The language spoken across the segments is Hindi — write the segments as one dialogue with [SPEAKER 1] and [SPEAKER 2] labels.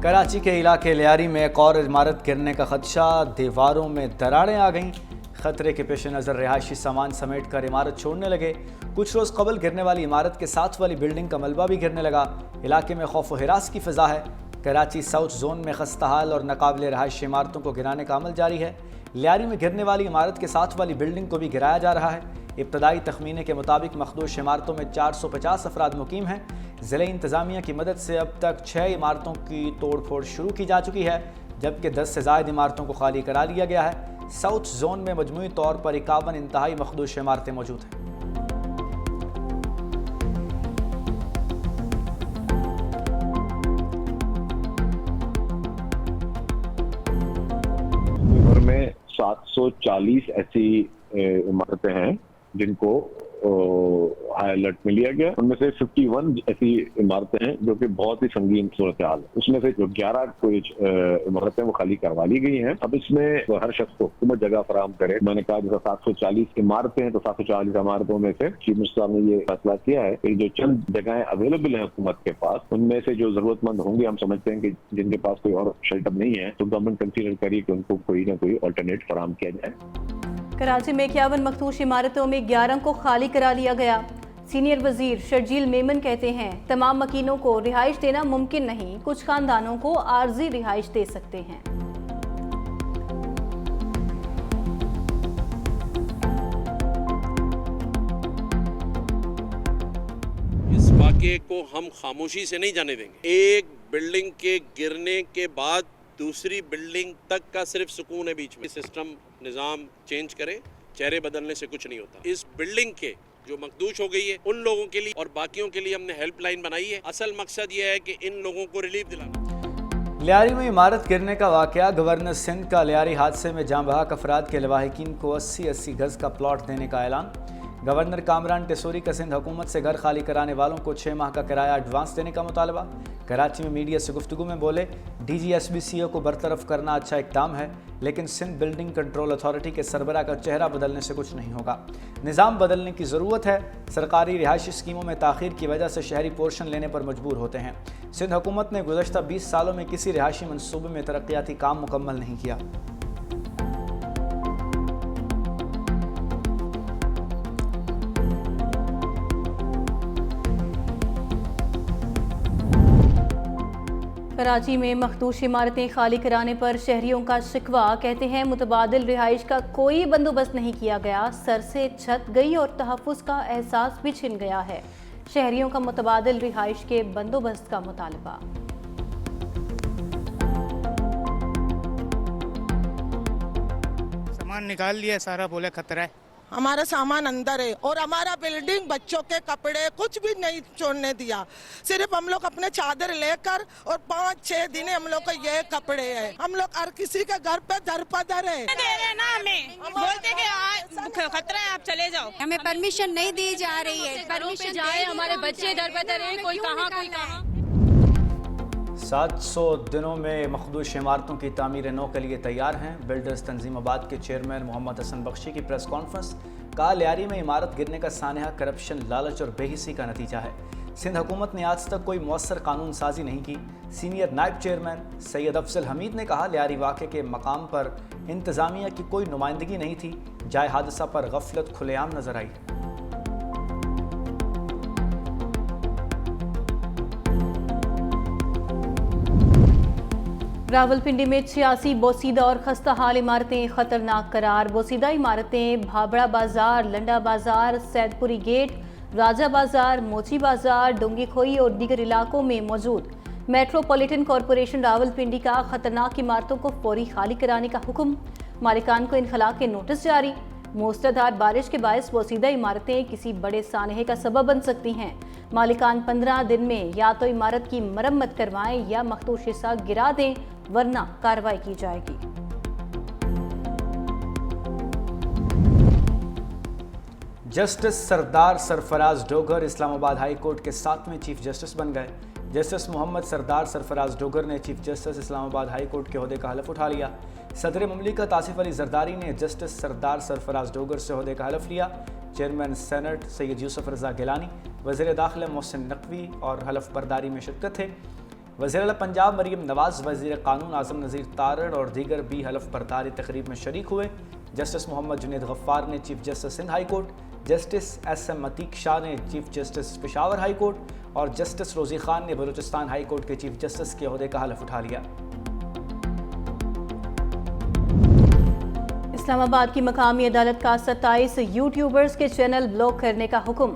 [SPEAKER 1] कराची के इलाके लियारी में एक और इमारत गिरने का खदशा, दीवारों में दरारें आ गईं। खतरे के पेश नज़र रिहायशी सामान समेट कर इमारत छोड़ने लगे। कुछ रोज़ कबल गिरने वाली इमारत के साथ वाली बिल्डिंग का मलबा भी गिरने लगा। इलाके में खौफ व हिरास की फ़िज़ा है। कराची साउथ जोन में खस्ताहाल और नाकाबिले रिहायशी इमारतों को गिराने का अमल जारी है। लियारी में गिरने वाली इमारत के साथ वाली बिल्डिंग को भी गिराया जा रहा है। इब्तदाई तखमीने के मुताबिक मखदूश इमारतों में 450 अफराद मुकीम हैं। ज़िले इंतज़ामिया की मदद से अब तक 6 इमारतों की तोड़ फोड़ शुरू की जा चुकी है, जबकि 10 से ज़ायद इमारतों को खाली करा लिया गया है। साउथ जोन में मजमूई तौर पर 51 इंतहाई मखदूश इमारतें मौजूद हैं।
[SPEAKER 2] भर में 740 ऐसी इमारतें हैं जिनको हाई अलर्ट में लिया गया। उनमें से 51 ऐसी इमारतें हैं जो कि बहुत ही संगीन सूरत हाल है। उसमें से जो 11 कुछ इमारतें वो खाली करवा ली गई हैं। अब इसमें हर शख्स को हुकूमत जगह फराहम करे। मैंने कहा जैसा 740 इमारतें हैं तो 740 इमारतों में से चीफ मिनिस्टर ने ये फैसला किया है कि जो चंद जगहें अवेलेबल हैं हुकूमत के पास, उनमें से जो जरूरतमंद होंगे, हम समझते हैं कि जिनके पास कोई और शेल्टर नहीं है, तो गवर्नमेंट कंसीडर करिए कि उनको कोई ना कोई अल्टरनेट फराहम किया जाए।
[SPEAKER 3] कराची में 51 मखदूश इमारतों में 11 को खाली करा लिया गया। सीनियर वजीर शर्जील मेमन कहते हैं तमाम मकीनों को रिहाइश देना मुमकिन नहीं, कुछ खानदानों को आर्जी रिहाइश दे सकते हैं।
[SPEAKER 4] इस वाक़े को हम खामोशी से नहीं जाने देंगे। एक बिल्डिंग के गिरने के बाद दूसरी बिल्डिंग तक का सिर्फ सुकून है बीच में। सिस्टम निज़ाम चेंज करे, चेहरे बदलने से कुछ नहीं होता। इस बिल्डिंग के जो मखदूश हो गई है उन लोगों के लिए और बाकियों के लिए हमने हेल्पलाइन बनाई है। असल मकसद ये है कि इन लोगों को रिलीफ दिलाना।
[SPEAKER 1] लियारी में इमारत गिरने का वाक़या, गवर्नर सिंध का लियारी हादसे में जाँ बहक अफराद के लवाहिकीन को 80-80 गज़ का प्लॉट देने का ऐलान। गवर्नर कामरान टेसूरी का सिंध हुकूमत से घर खाली कराने वालों को 6 माह का किराया एडवांस देने का मुतालबा। कराची में मीडिया से गुफ्तगू में बोले DGSBCO को बरतरफ करना अच्छा इक़दाम है, लेकिन सिंध बिल्डिंग कंट्रोल अथॉरिटी के सरबरा का चेहरा बदलने से कुछ नहीं होगा। निज़ाम बदलने की ज़रूरत है। सरकारी रिहायशी स्कीमों में ताख़ीर की वजह से शहरी पोर्शन लेने पर मजबूर होते हैं। सिंध हुकूमत ने गुज़श्ता 20 सालों में किसी रिहायशी मनसूबे में तरक्याती काम मुकम्मल नहीं किया।
[SPEAKER 3] कराची में मखदूश इमारतें खाली कराने पर शहरियों का शिकवा, कहते हैं मुतबादिल रिहाइश का कोई बंदोबस्त नहीं किया गया, सर से छत गई और तहफ़्फ़ुज़ का एहसास भी छिन गया है। शहरियों का मुतबादिल रिहाइश के बंदोबस्त का मुतालबा।
[SPEAKER 5] सामान निकाल लिया सारा, बोले खतरा है।
[SPEAKER 6] हमारा सामान अंदर है और हमारा बिल्डिंग, बच्चों के कपड़े कुछ भी नहीं छोड़ने दिया। सिर्फ हम लोग अपने चादर लेकर और 5-6 दिन हम लोग को ये कपड़े हैं। हम लोग हर किसी के घर पे दरपदर है।
[SPEAKER 7] दे रहे ना हमें, बोलते कि खतरा है आप चले जाओ।
[SPEAKER 8] हमें परमिशन नहीं दी जा रही है।
[SPEAKER 7] परमिशन जाए, हमारे बच्चे दरपदर है, कोई कहाँ कोई कहाँ।
[SPEAKER 1] 700 दिनों में मखदूश इमारतों की तामीर नौ के लिए तैयार हैं। बिल्डर्स तंजीमाबाद के चेयरमैन मोहम्मद हसन बख्शी की प्रेस कॉन्फ्रेंस। कहा लियारी में इमारत गिरने का सानहा करप्शन, लालच और बेहिसी का नतीजा है। सिंध हुकूमत ने आज तक कोई मौसर कानून साजी नहीं की। सीनियर नायब चेयरमैन सैयद अफजल हमीद ने कहा लियारी वाक़े के मकाम पर इंतज़ामिया की कोई नुमाइंदगी नहीं थी। जाए हादसा पर गफलत खुलेआम नजर आई।
[SPEAKER 3] रावलपिंडी में 86 बोसीदा और खस्ता हाल इमारतें खतरनाक करार। बोसीदा इमारतें भाबड़ा बाजार, लंडा बाजार, सैदपुरी गेट, राजा बाजार, मोची बाजार, डोंगी खोई और दीगर इलाकों में मौजूद। मेट्रोपॉलिटन कॉरपोरेशन रावलपिंडी का खतरनाक इमारतों को फौरी खाली कराने का हुक्म। मालिकान को इनखला के नोटिस जारी। मूसलाधार बारिश के बायस बोसीदा इमारतें किसी बड़े सानहे का सबब बन सकती हैं। मालिकान 15 दिन में या तो इमारत की मरम्मत करवाएं या मखदूश हिस्सा गिरा दें, वरना कार्रवाई की जाएगी।
[SPEAKER 1] जस्टिस सरदार सरफराज डोगर इस्लामाबाद हाई कोर्ट के 7वें चीफ जस्टिस बन गए। जस्टिस मोहम्मद सरदार सरफराज डोगर ने chief justice Islamabad high court के ओहदे का हलफ उठा लिया। सदर मुमलिकत आसिफ अली जरदारी ने जस्टिस सरदार सरफराज डोगर से ओहदे का हलफ लिया। चेयरमैन सेनेट सैयद यूसुफ रजा गिलानी, वज़ीर दाखिला मोहसिन नकवी और हलफ बर्दारी में शिरकत थे। वज़ीर आला पंजाब मरीम नवाज, वज़ीर कानून आज़म नज़ीर तारड़ और दीगर भी हलफ बर्दारी तकरीब में शरीक हुए। जस्टिस मोहम्मद जुनैद गफ्फार ने chief justice Sindh high court, justice SM Atiq Shah ने chief justice Peshawar high court और जस्टिस रोज़ी खान ने बलूचिस्तान हाई कोर्ट के चीफ जस्टिस के ओहदे का हलफ उठा लिया।
[SPEAKER 3] इस्लामाबाद की मकामी अदालत का 27 यूट्यूबर्स के चैनल ब्लॉक करने का हुक्म।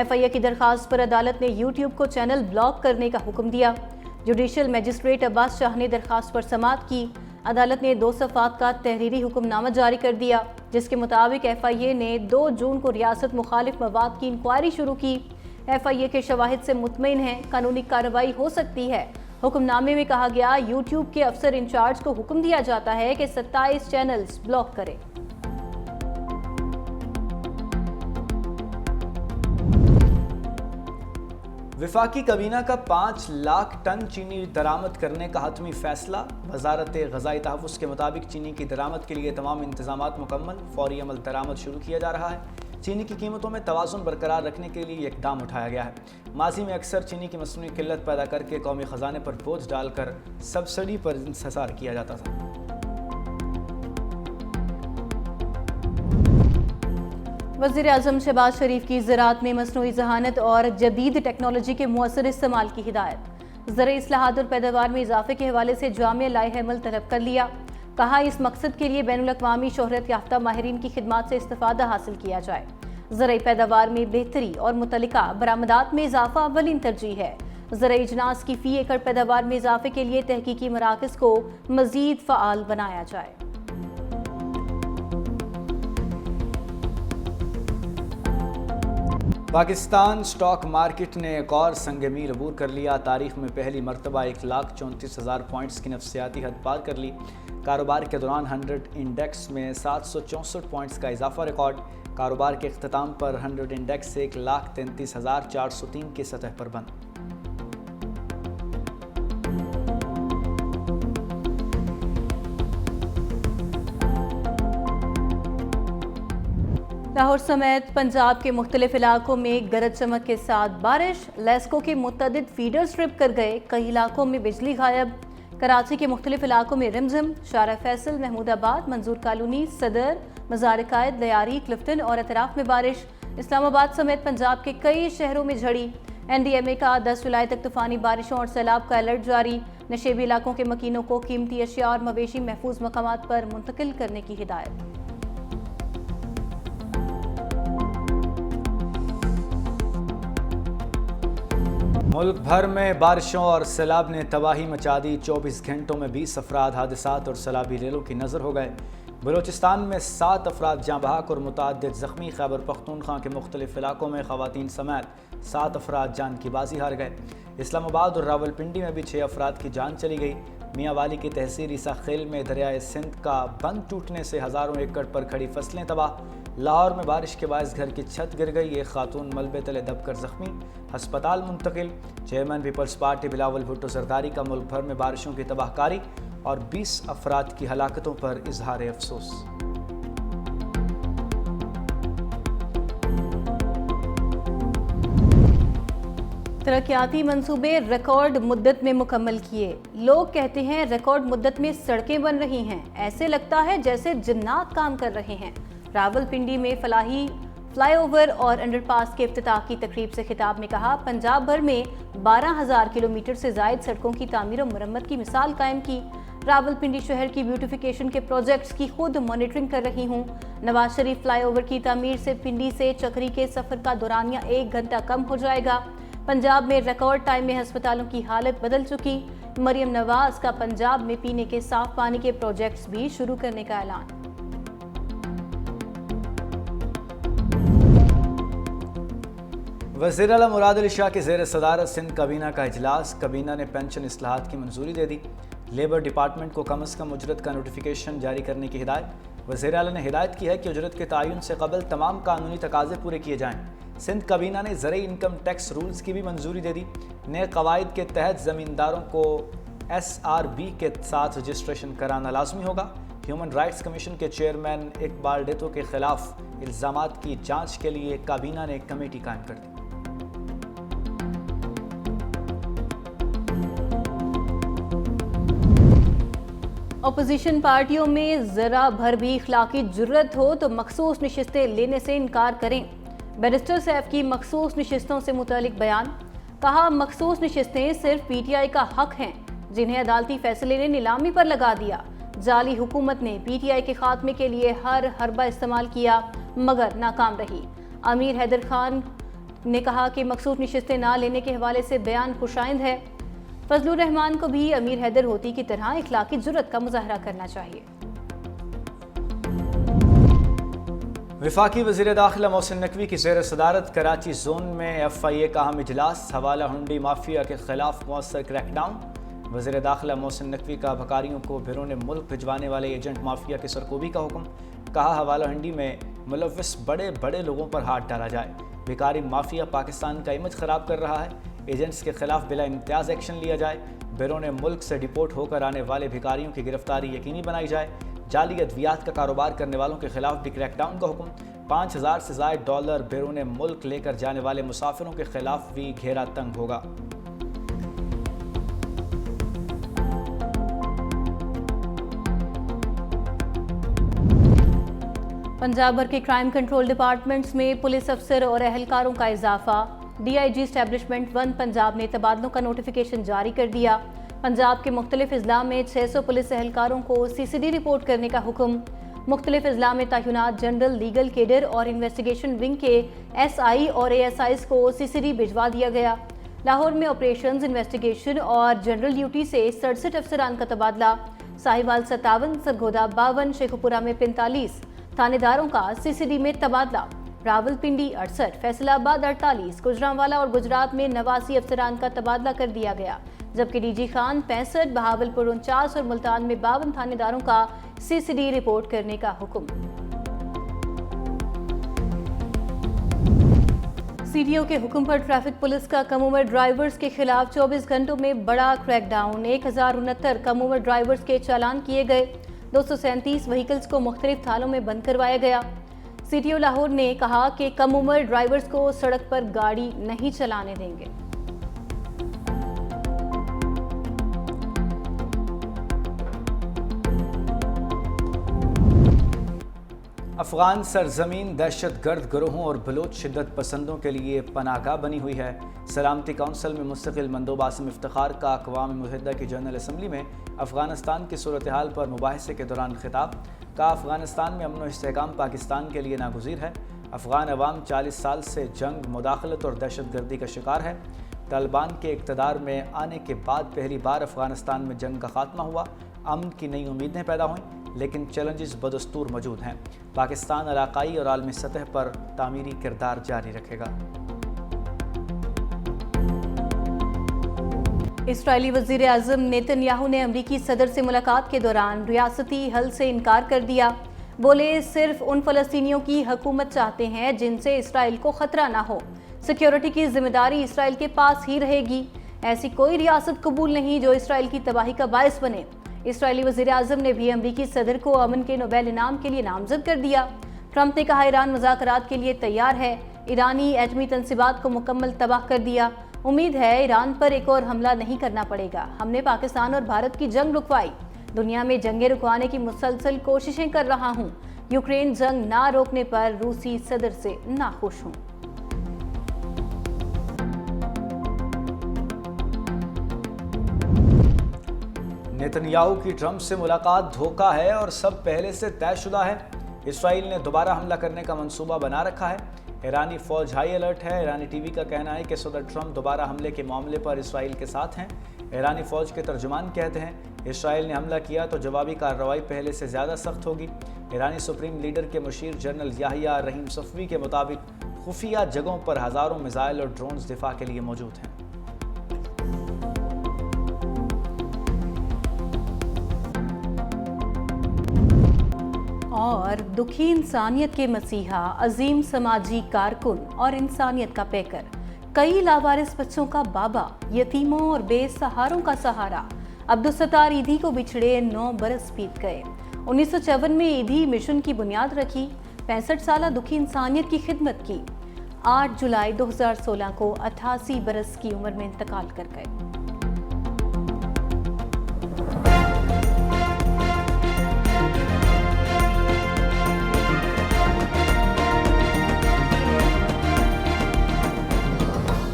[SPEAKER 3] FIA की दरखास्त पर अदालत ने यूट्यूब को चैनल ब्लॉक करने का हुक्म दिया। जुडिशल मजिस्ट्रेट अब्बास शाह ने दरखास्त पर समाअत की। अदालत ने 2 सफ़ात का तहरीरी हुक्मनामा जारी कर दिया, जिसके मुताबिक FIA ने 2 जून को रियासत मुखालिफ मवाद की इंक्वायरी शुरू की। FIA के शवाहिद से मुतमईन है, कानूनी कार्रवाई हो सकती है। हुक्मनामे में कहा गया, यूट्यूब के अफसर इंचार्ज को हुक्म दिया जाता है कि 27 चैनल्स ब्लॉक करें।
[SPEAKER 1] विफाकी काबीना का 5 लाख टन चीनी दरामद करने का हतमी फैसला। वजारत ग़ज़ाई तहफ़्फ़ुज़ के मुताबिक चीनी की दरामद के लिए तमाम इंतज़ामात मुकम्मल, फौरी अमल दरामद शुरू किया जा रहा है। चीनी की कीमतों में तवाज़ुन बरकरार रखने के लिए इक़दाम उठाया गया है। माज़ी में अक्सर चीनी की मसनूई किल्लत पैदा करके कौमी ख़जाने पर बोझ डालकर सब्सिडी पर इंहिसार किया जाता था।
[SPEAKER 3] वज़ीर आज़म शहबाज शरीफ की ज़राअत में मसनूई ज़हानत और जदीद टेक्नोलॉजी के मुअस्सर इस्तेमाल की हिदायत। ज़राई इस्लाहात और पैदावार में इजाफे के हवाले से जामिया लाए अमल तलब कर लिया। कहा, इस मकसद के लिए बैनुल-अक़वामी शोहरत याफ्ता माहिरीन की खिदमात से इस्तिफ़ादा हासिल किया जाए। ज़राई पैदावार में बेहतरी और मुतल्लिका बरामदात में इजाफा अव्वलीन तरजीह है। ज़राई इजनास की फ़ी एकड़ पैदावार में इजाफे के लिए तहकीकी मराकज़ को मज़ीद फ़आल बनाया जाए।
[SPEAKER 1] पाकिस्तान स्टॉक मार्केट ने एक और संग मील अबूर कर लिया। तारीख में पहली मरतबा 1,34,000 पॉइंट्स की नफसियाती हद पार कर ली। कारोबार के दौरान 100 इंडेक्स में 764 पॉइंट्स का इजाफा रिकॉर्ड। कारोबार के अख्ताम पर 100 इंडेक्स 1,33,403 की सतह पर बंद।
[SPEAKER 3] लाहौर समेत पंजाब के मुख्तलिफ इलाकों में गरज चमक के साथ बारिश। लेस्को के मुतअद्दिद फीडर स्ट्रिप कर गए, कई इलाकों में बिजली गायब। कराची के मुख्तलिफ इलाकों में रिमझिम। शारा फैसल, महमूदाबाद, मंजूर कॉलोनी, सदर, मज़ार कायद, लियारी, क्लिफ्टन और अतराफ में बारिश। इस्लामाबाद समेत पंजाब के कई शहरों में झड़ी। NDMA का 10 जुलाई तक तूफानी बारिशों और सैलाब का अलर्ट जारी। नशेबी इलाकों के मकीनों को कीमती अशिया और मवेशी महफूज मकामात पर मुंतकिल करने की हिदायत।
[SPEAKER 1] मुल्क भर में बारिशों और सैलाब ने तबाही मचा दी। 24 घंटों में 20 अफराद हादसात और सैलाबी रेलों की नज़र हो गए। बलूचिस्तान में 7 अफराद जाँ बहक और मुतअद्दिद ज़ख्मी। खैबर पख्तूनख्वा के मुख्तलिफ इलाकों में ख़वातीन समेत 7 अफराद जान की बाजी हार गए। इस्लामाबाद और रावलपिंडी में भी 6 अफराद की जान चली गई। मियाँ वाली की तहसील ईसा खेल में दरियाए सिंध का बंद टूटने से हज़ारों एकड़ पर खड़ी फसलें तबाह। लाहौर में बारिश के बायस घर की छत गिर गई। एक खातून मलबे तले दबकर जख्मी, हस्पताल मुंतकिल। Chairman People's Party Bilawal Bhutto Zardari का मुल्क भर में बारिशों की तबाहकारी और 20 अफराद की हलाकतों पर इजहार अफसोस।
[SPEAKER 3] तरक्याती मंसूबे रिकॉर्ड मुद्दत में मुकम्मल किए। लोग कहते हैं रिकॉर्ड मुद्दत में सड़कें बन रही हैं, ऐसे लगता है जैसे जिन्नात काम कर रहे हैं। रावलपिंडी में फलाही फ्लाईओवर और अंडरपास के इफ्तिताह की तकरीब से खिताब में कहा, पंजाब भर में 12,000 किलोमीटर से जायद सड़कों की तामीर और मुरम्मत की मिसाल कायम की। रावलपिंडी शहर की ब्यूटिफिकेशन के प्रोजेक्ट्स की खुद मॉनिटरिंग कर रही हूँ। नवाज शरीफ फ्लाईओवर की तामीर से पिंडी से चक्री के सफ़र का दौरानिया 1 घंटा कम हो जाएगा। पंजाब में रिकॉर्ड टाइम में अस्पतालों की हालत बदल चुकी। मरियम नवाज का पंजाब में पीने के साफ पानी के प्रोजेक्ट्स भी शुरू करने का ऐलान।
[SPEAKER 1] वज़ीर आला मुराद अली शाह के ज़ेर सदारत सिंध काबीना का इजलास। काबीना ने पेंशन इस्लाहात की मंजूरी दे दी। लेबर डिपार्टमेंट को कम अज़ कम उजरत का नोटिफिकेशन जारी करने की हिदायत। वज़ीर आला ने हिदायत की है कि उजरत के तयन से कबल तमाम कानूनी तकाज़े पूरे किए जाएँ। सिंध काबीना ने ज़रई इनकम टैक्स रूल्स की भी मंजूरी दे दी। नए कवायद के तहत ज़मींदारों को SRB के साथ रजिस्ट्रेशन कराना लाजमी होगा। ह्यूमन राइट्स कमीशन के चेयरमैन इकबाल डेतो के खिलाफ इल्ज़ामात की जांच के लिए काबीना ने एक कमेटी कायम कर दी।
[SPEAKER 3] अपोजिशन पार्टियों में जरा भर भी इखलाकी जुर्रत हो तो मखसूस नशिस्तें लेने से इनकार करें। बैरिस्टर सैफ की मखसूस नशिस्तों से मुतालिक बयान। कहा, मखसूस नशिस्तें सिर्फ पीटीआई का हक हैं जिन्हें अदालती फैसले ने नीलामी पर लगा दिया। जाली हुकूमत ने पीटीआई के खात्मे के लिए हर हरबा इस्तेमाल किया मगर नाकाम रही। अमीर हैदर खान ने कहा कि मखसूस नशिस्तें ना लेने के हवाले से बयान खुशाइंद है। फजलुर रहमान को भी अमीर हैदर होती की तरह इखलाकी जुर्रत का मुजाहरा करना चाहिए।
[SPEAKER 1] वफाकी वज़ीर दाखिला मोहसिन नकवी की ज़ेर सदारत कराची जोन में FIA का अहम इजलास। हवाला हुंडी माफिया के खिलाफ मौसर क्रैकडाउन। वज़ीर दाखिला मोहसिन नकवी का बकारियों को बैरून मुल्क भिजवाने वाले एजेंट माफिया की सरकोबी का हुक्म। कहा, हवाला हुंडी में मुलव्विस बड़े बड़े लोगों पर हाथ डाला जाए। भिकारी माफिया पाकिस्तान का इमेज ख़राब कर रहा है। एजेंट्स के खिलाफ बिला इम्तियाज़ एक्शन लिया जाए। बैरून मुल्क से डिपोर्ट होकर आने वाले भिकारियों की गिरफ्तारी यकीनी बनाई जाए। जाली अद्वियात का कारोबार करने वालों के खिलाफ भी क्रैकडाउन का हुक्म। 5000 से ज़ायद डॉलर बैरून मुल्क लेकर जाने वाले मुसाफिरों के खिलाफ भी घेरा तंग होगा।
[SPEAKER 3] पंजाब भर के क्राइम कंट्रोल डिपार्टमेंट्स में पुलिस अफसर और एहलकारों का इजाफा। DIG एस्टैब्लिशमेंट 1 पंजाब ने तबादलों का नोटिफिकेशन जारी कर दिया। पंजाब के मुख्तलिफ अजला में 600 पुलिस एहलकारों को CCD रिपोर्ट करने का हुक्म। मुख्तलिफ अजला में तैनात जनरल लीगल केडर और इन्वेस्टिगेशन विंग के SI और ASIs को CCD भिजवा दिया गया। लाहौर में ऑपरेशंस, इन्वेस्टिगेशन और जनरल ड्यूटी से 67 अफसरान का तबादला। साहिवाल 57, सरगोदा 52, शेखुपुरा में 45 थानेदारों का CCD में तबादला। रावलपिंडी 68, फैसलाबाद 48, गुजरांवाला और गुजरात में 89 अफसरान का तबादला कर दिया गया, जबकि DG खान 65, बहावलपुर 49 और मुल्तान में 52 थानेदारों का CCD रिपोर्ट करने का हुक्म। CDO के हुक्म पर ट्रैफिक पुलिस का कम उम्र ड्राइवर्स के खिलाफ 24 घंटों में बड़ा क्रैकडाउन। 1069 कम उम्र ड्राइवर्स के चालान किए गए। 237 व्हीकल्स को मुख्तलिफ थालों में बंद करवाया गया। CTO लाहौर ने कहा कि कम उम्र ड्राइवर्स को सड़क पर गाड़ी नहीं चलाने देंगे।
[SPEAKER 1] अफगान सरजमीन दहशत गर्द गिरोहों और बलोच शिद्दत पसंदों के लिए पनाहगाह बनी हुई है। सलामती कौंसिल में मुस्तकिल मंदोब आसिम इफ्तिखार का अक़वाम मुत्तहिदा की जनरल असम्बली में अफगानिस्तान की सूरत हाल पर मुबाहिसे के दौरान खिताब। का अफगानिस्तान में अमन व इस्तेहकाम पाकिस्तान के लिए नागुज़ीर है। अफगान अवाम 40 साल से जंग, मुदाखलत और दहशत गर्दी का शिकार है। तालिबान के इक़्तिदार में आने के बाद पहली बार अफगानिस्तान में जंग का खात्मा हुआ। अमन की नई उम्मीदें पैदा हुईं, लेकिन चैलेंजेस बदस्तूर मौजूद हैं। पाकिस्तान इलाकाई और आलमी सतह पर तामीरी किरदार जारी रखेगा।
[SPEAKER 3] इस्राएली वज़ीर आज़म नेतन्याहू ने अमरीकी सदर से मुलाकात के दौरान रियासती हल से इनकार कर दिया। बोले, सिर्फ उन फ़लस्तीनियों की हुकूमत चाहते हैं जिनसे इसराइल को ख़तरा ना हो। सिक्योरिटी की जिम्मेदारी इसराइल के पास ही रहेगी। ऐसी कोई रियासत कबूल नहीं जो इसराइल की तबाही का बायस बने। इसराइली वज़ीर आज़म ने भी अमरीकी सदर को अमन के नोबेल इनाम के लिए नामजद कर दिया। ट्रंप ने कहा, ईरान मुज़ाकरात के लिए तैयार है। ईरानी एटमी तंसीबात को मुकम्मल तबाह कर दिया। उम्मीद है ईरान पर एक और हमला नहीं करना पड़ेगा। हमने पाकिस्तान और भारत की जंग रुकवाई। दुनिया में जंगें रुकवाने की मुसलसल कोशिशें कर रहा हूँ। यूक्रेन जंग ना रोकने पर रूसी सदर से नाखुश हूँ।
[SPEAKER 1] नेतन्याहू की ट्रंप से मुलाकात धोखा है और सब पहले से तयशुदा है। इसराइल ने दोबारा हमला करने का मंसूबा बना रखा है। ईरानी फौज हाई अलर्ट है। ईरानी टीवी का कहना है कि सदर ट्रंप दोबारा हमले के मामले पर इसराइल के साथ हैं। ईरानी फौज के तर्जुमान कहते हैं, इसराइल ने हमला किया तो जवाबी कार्रवाई पहले से ज़्यादा सख्त होगी। ईरानी सुप्रीम लीडर के मुशीर जनरल याहिया रहीम सफ़वी के मुताबिक खुफिया जगहों पर हज़ारों मिसाइल और ड्रोन्स दिफा के लिए मौजूद हैं।
[SPEAKER 3] और दुखी इंसानियत के मसीहा, अजीम समाजी कारकुन और इंसानियत का पैकर, कई लावारिस बच्चों का बाबा, यतीमों और बेसहारों का सहारा, अब्दुल सत्तार ईदी को बिछड़े 9 बरस बीत गए। 1954 में ईदी मिशन की बुनियाद रखी। 65 साल दुखी इंसानियत की खिदमत की। 8 जुलाई 2016 को 88 बरस की उम्र में इंतकाल कर गए।